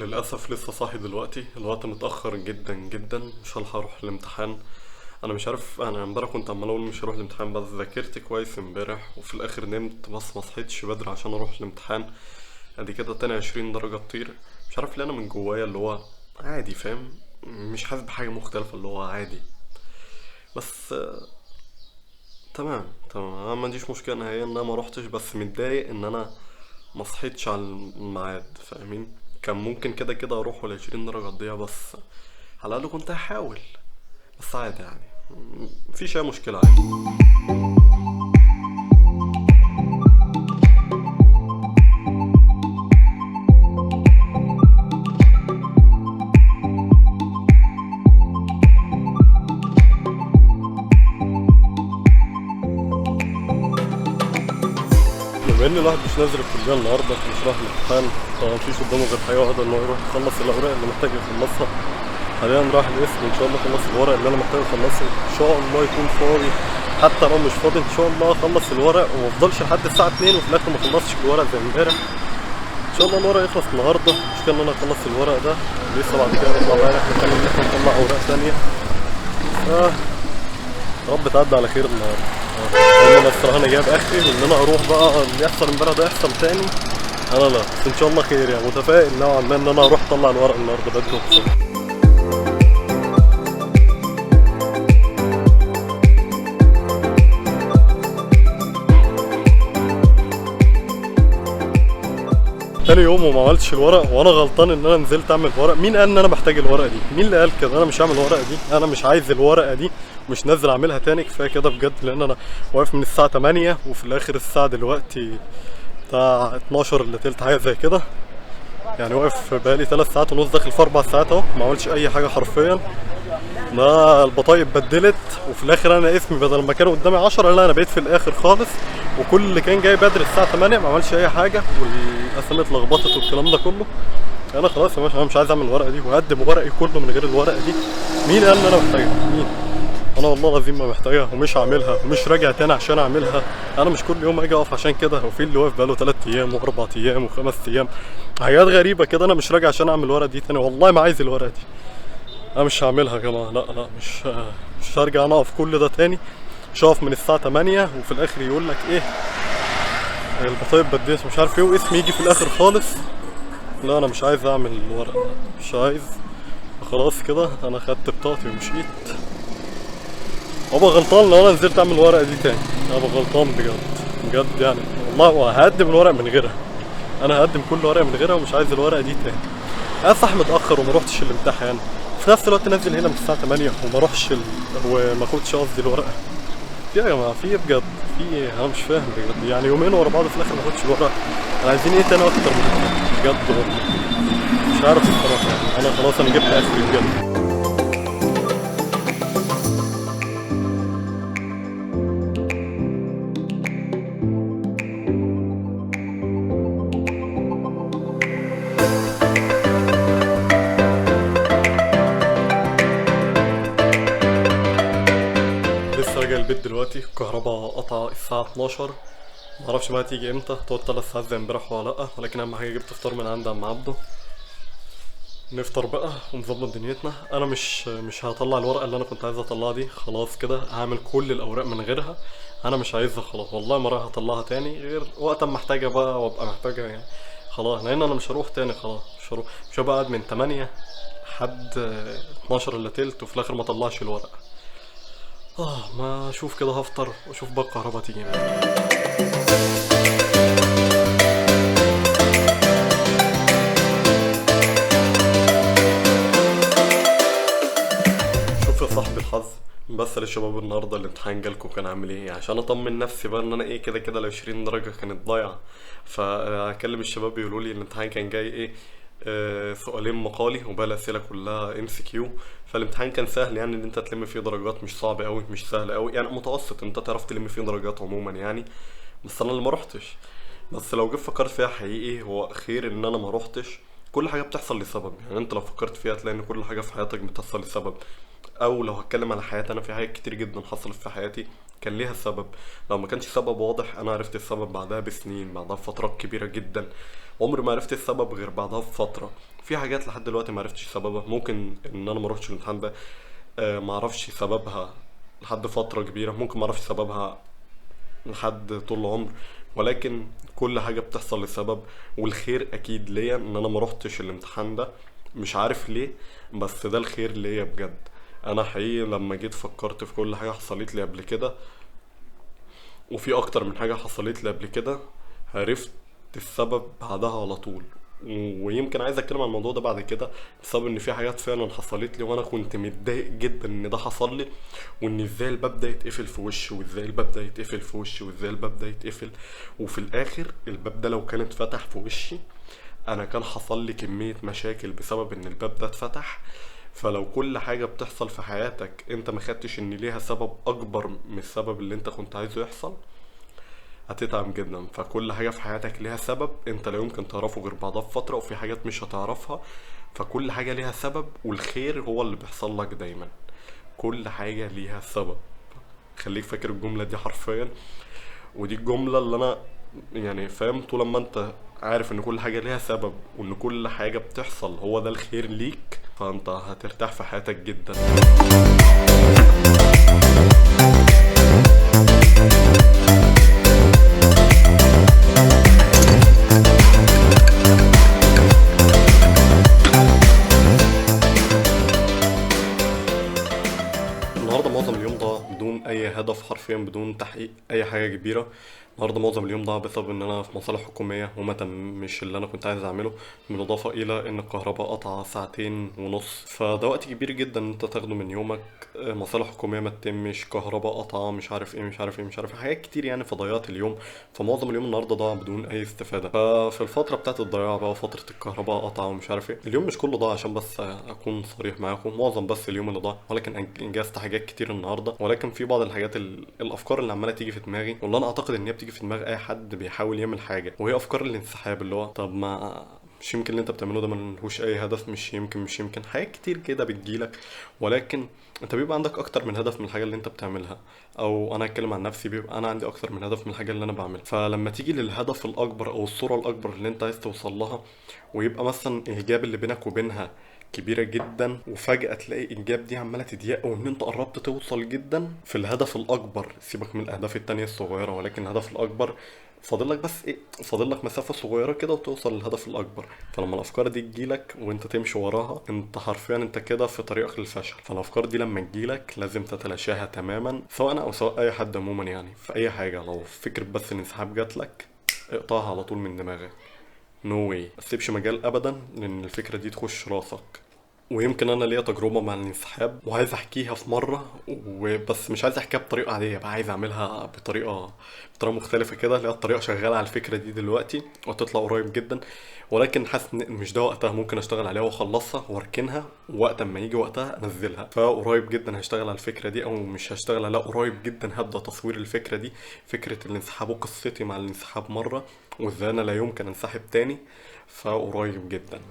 للأسف لسه صاحي دلوقتي. الوقت متأخر جدا جدا، مش هلحق أروح الامتحان. أنا مش عارف، أنا امبارح كنت عمال أقول مش هروح الامتحان، بس ذاكرت كويس امبارح وفي الآخر نمت، بس مصحيتش بدري عشان أروح الامتحان. ادي كده تاني 20 درجة تطير. مش عارف ليه أنا من جوايا اللي هو عادي، فاهم؟ مش حاسس بحاجة مختلفة، اللي هو عادي. بس تمام تمام، أنا ما عنديش مشكلة نهائيا إن أنا ما روحتش، بس متضايق إن أنا ما صحيتش على الميعاد، فاهمين؟ كان ممكن كده كده اروح وال20 درجة تضيع، بس على الاقل كنت هحاول. بس عادي يعني، مفيش اي مشكلة، عادي. بما ان الواحد مش نازل الكلية النهاردة، مش رايح الامتحان، فمفيش قدامه غير حاجة واحدة، ان هو يروح يخلص الاوراق اللي محتاج يخلصها. حاليا رايح القسم، ان شاء الله اخلص الورق اللي انا محتاج اخلصه، ان شاء الله يكون فاضي. حتى لو مش فاضي ان شاء الله اخلص الورق ومفضلش لحد الساعة 2 وفي الاخر ما اخلصش الورق زي امبارح. ان شاء الله الورق يخلص النهارده، المشكله ان انا اخلص الورق ده لسه، بعد كده نطلع بقى نتكلم ان احنا نطلع اوراق تانية. يا رب تعدي على خير النهارده. لان انا الصراحه انا جايب اخري، وان انا اروح بقى اللي يحصل امبارح ده يحصل تاني. انا لا، بس ان شاء الله خير يعني، متفائل نوعا ما ان انا اروح اطلع الورق النهارده بدري وبسرعه. تاني يوم وما عملتش الورق، وانا غلطان ان انا نزلت اعمل ورق. مين قال ان انا محتاج الورقه دي؟ مين اللي قال كده؟ انا مش هعمل الورقه دي، انا مش عايز الورقه دي، مش نازل اعملها تاني، كفايه كده بجد. لان انا واقف من الساعه 8 وفي الاخر الساعه دلوقتي بتاع 12 الا تلت، حاجه زي كده. يعني واقف بقالي 3 ساعات ونص، داخل في 4 ساعات اهو، ما عملتش اي حاجه حرفيا. ده البطايق اتبدلت، وفي الاخر انا اسمي بدل ما كانوا قدامي 10، لا انا بقيت في الاخر خالص. وكل اللي كان جاي بدري الساعه 8 ما عملش اي حاجه، والاسامي اتلخبطت والكلام ده كله. انا خلاص يا باشا، انا مش عايز اعمل الورقه دي وهقدم ورقي كله من غير الورقه دي. مين قال ان انا محتاجها؟ مين؟ انا والله العظيم ما محتاجها ومش هعملها ومش راجع تاني عشان اعملها. انا مش كل يوم اجي اقف عشان كده، هو في اللي واقف بقاله 3 ايام و4 ايام و5 ايام، حاجات غريبه كده. انا مش راجع عشان اعمل الورقه دي تاني، والله ما عايز الورقه دي. انا مش هعملها يا جماعه، لا لا، مش هرجع انا اقف كل ده تاني. مش هقف من الساعه 8 وفي الاخر يقول لك ايه البطايق بديت مش عارف ايه، واسمي يجي في الاخر خالص. لا انا مش عايز اعمل الورق ده، مش عايز. خلاص كده انا خدت بطاقتي ومشيت. ابقى غلطان لو انا نزلت اعمل الورقه دي تاني، ابقى غلطان بجد بجد يعني. والله هقدم الورق من غيرها، انا هقدم كل ورقه من غيرها ومش عايز الورقه دي تاني. انا صح متاخر وما روحتش الامتحان، في نفس الوقت نازل هنا من الساعه 8 وما اروحش وما اخدش قصدي الورقه. في إيه يا جماعه؟ في ايه بجد؟ في ايه؟ انا مش فاهم بجد يعني. يومين ورا بعض في الاخر ما اخدش الورقه. انا عايزين ايه تاني اكتر من كده بجد والله؟ مش عارف الصراحه يعني. انا خلاص انا جبت اخري بجد. لسه راجع البيت دلوقتي، الكهرباء قطع الساعة 12. معرفش بقى تيجي امتى، تقعد 3 ساعات زي امبارح ولا لأ، ولكن أهم حاجة جبت فطار من عند عم عبده. نفطر بقى ونظبط دنيتنا. أنا مش هطلع الورقة اللي أنا كنت عايز أطلعها دي، خلاص كده هعمل كل الأوراق من غيرها. أنا مش عايزها خلاص، والله ما راح أطلعها تاني غير وقت أما أحتاجها بقى وأبقى محتاجها يعني. خلاص، لأن أنا مش هروح تاني، خلاص مش هروح. مش هبقى قاعد من 8 لحد 12 إلا تلت وفي الآخر ما طلعش الورقة. ما اشوف كده، هفطر واشوف بقى الكهرباء تيجي منين. شوف يا صاحبي الحظ، بس للشباب النهارده الامتحان جالكوا كان عامل ايه، عشان اطمن نفسي بقى ان انا ايه كده كده ال 20 درجه كانت ضايعه. فاكلم الشباب بيقولوا لي الامتحان كان جاي ايه، سؤالين مقالي وباقي الاسئله كلها ام سي كيو. فالامتحان كان سهل يعني، ان انت تلم فيه درجات، مش صعب قوي مش سهل قوي يعني، متوسط انت تعرف تلم فيه درجات عموما يعني. بس انا اللي ما روحتش. بس لو جيت فكرت فيها حقيقي، هو خير ان انا ما روحتش. كل حاجه بتحصل لسبب يعني، انت لو فكرت فيها تلاقي ان كل حاجه في حياتك بتحصل لسبب. او لو هتكلم على حياتي انا، في حاجات كتير جدا حصلت في حياتي كان ليها سبب. لو ما كانش سبب واضح انا عرفت السبب بعدها بسنين، بعدها بفترات كبيرة جدا. عمري ما عرفت السبب غير بعدها بفترة. في حاجات لحد دلوقتي ما عرفتش سببها، ممكن ان انا ما روحتش الامتحان ده ما اعرفش سببها لحد فترة كبيرة، ممكن ما اعرفش سببها لحد طول العمر، ولكن كل حاجة بتحصل لسبب. والخير اكيد ليا ان انا ما روحتش الامتحان ده، مش عارف ليه، بس ده الخير ليا بجد. انا حقيقي لما جيت فكرت في كل حاجة حصلت لي قبل كده، وفي اكتر من حاجة حصلت لي قبل كده، عرفت السبب بعدها على طول. ويمكن عايز اتكلم عن الموضوع ده بعد كده، بسبب ان في حاجات فعلا حصلت لي وانا كنت متضايق جدا ان ده حصل لي، وان ازاي الباب ده يتقفل في وشي، وازاي الباب ده يتقفل في وشي، وازاي الباب ده يتقفل. وفي الاخر الباب ده لو كان اتفتح في وشي انا كان حصل لي كمية مشاكل بسبب ان الباب ده اتفتح. فلو كل حاجة بتحصل في حياتك انت ما خدتش ان ليها سبب اكبر من السبب اللي انت كنت عايزه يحصل، هتتعب جدا. فكل حاجة في حياتك ليها سبب انت لا يمكن تعرفه غير بعدها بفترة، وفي حاجات مش هتعرفها. فكل حاجة ليها سبب، والخير هو اللي بيحصل لك دايما. كل حاجة ليها سبب. خليك فاكر الجملة دي حرفيا. ودي الجملة اللي انا يعني فاهم، طول ما انت عارف ان كل حاجة ليها سبب وان كل حاجة بتحصل هو ده الخير ليك، فانت هترتاح في حياتك جدا. النهارده معظم اليوم ضاع بدون اي هدف، حرفيا بدون تحقيق اي حاجه كبيره. النهارده معظم اليوم ضاع بسبب ان انا في مصالح حكوميه وما تمش اللي انا كنت عايز اعمله، بالاضافه الى ان الكهرباء قطع ساعتين ونص. فده وقت كبير جدا ان انت تاخده من يومك. مصالح حكوميه ما تتمش، كهرباء قطع، مش عارف ايه مش عارف ايه مش عارف إيه، حاجات كتير يعني، فضيعت اليوم. فمعظم اليوم النهارده ضاع بدون اي استفاده. ففي الفتره بتاعت الضياع بقى، فتره الكهرباء قطع ومش عارف ايه، اليوم مش كله ضاع عشان بس اكون صريح معاكم، معظم بس اليوم اللي ضاع. ولكن انجزت حاجات كتير النهارده. ولكن في بعض الحاجات الافكار اللي عماله تيجي في دماغي، والله انا اعتقد ان هي بتيجي في دماغ اي حد بيحاول يعمل حاجه، وهي افكار الانسحاب. اللي هو طب ما مش يمكن اللي انت بتعمله ده ملهوش اي هدف، مش يمكن حاجات كتير كده بتجيلك. ولكن انت بيبقى عندك اكتر من هدف من الحاجه اللي انت بتعملها. او انا اتكلم عن نفسي، بيبقى انا عندي اكتر من هدف من الحاجه اللي انا بعملها. فلما تيجي للهدف الاكبر او الصوره الاكبر اللي انت عايز توصل لها، ويبقى مثلا الجاب اللي بينك وبينها كبيرة جدا، وفجأة تلاقي الجاب دي عمالة تضيق، وان انت قربت توصل جدا في الهدف الاكبر. سيبك من الاهداف التانية الصغيرة، ولكن الهدف الاكبر فاضل لك بس ايه، فاضل لك مسافة صغيرة كده وتوصل للهدف الاكبر. فلما الافكار دي تجيلك وانت تمشي وراها، انت حرفيا انت كده في طريقك للفشل. فالافكار دي لما تجيلك لازم تتلاشاها تماما، سواء انا او سواء اي حد عموما يعني، في اي حاجة. لو فكرة بس الانسحاب جاتلك، اقطعها على طول من دماغك. نو واي، ما تسيبش مجال ابدا لان الفكرة دي تخش راسك. ويمكن انا ليا تجربه مع الانسحاب وعايز احكيها في مره، وبس مش عايز احكيها بطريقه عاديه بقى، عايز اعملها بطريقه مختلفه كده. اللي هي الطريقه شغاله على الفكره دي دلوقتي وهتطلع قريب جدا، ولكن حاسس ان مش ده وقتها. ممكن اشتغل عليها واخلصها واركنها، ووقت ما يجي وقتها انزلها. فقريب جدا هشتغل على الفكره دي، او مش هشتغل عليها، قريب جدا هبدا تصوير الفكره دي، فكره الانسحاب وقصتي مع الانسحاب مره، وازاي انا لا يمكن انسحب تاني. فقريب جدا.